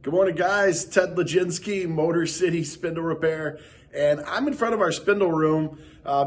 Good morning, guys. Ted Leginski, Motor City Spindle Repair. And I'm in front of our spindle room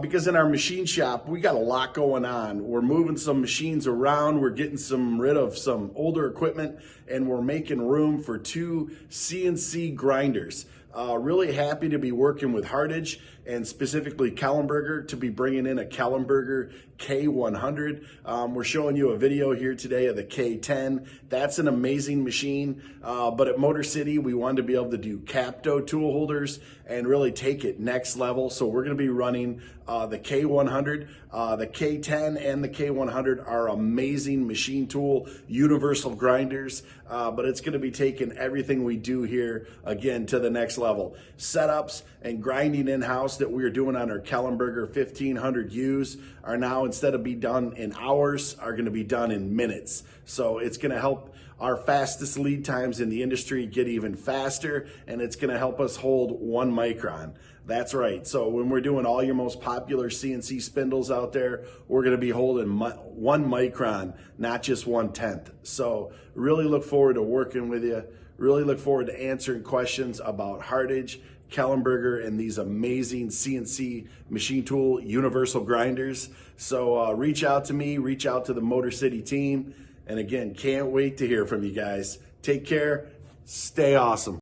because in our machine shop, we got a lot going on. We're moving some machines around. We're getting rid of some older equipment, and we're making room for two CNC grinders. Really happy to be working with Hardage and specifically Kellenberger to be bringing in a Kellenberger K100. We're showing you a video here today of the K10. That's an amazing machine, but at Motor City, we wanted to be able to do Capto tool holders and really take it next level. So we're gonna be running the K100. The K10 and the K100 are amazing machine tool, universal grinders, but it's gonna be taking everything we do here, again, to the next level. Setups and grinding in-house that we are doing on our Kellenberger 1500 U's are now, instead of be done in hours, are gonna be done in minutes. So it's gonna help our fastest lead times in the industry get even faster, and it's gonna help us hold 1 micron. That's right. So when we're doing all your most popular CNC spindles out there, we're gonna be holding 1 micron, not just 1/10. So really look forward to working with you. Really look forward to answering questions about Hardage, Kellenberger, and these amazing CNC machine tool universal grinders. So reach out to me, reach out to the Motor City team. And again, can't wait to hear from you guys. Take care, stay awesome.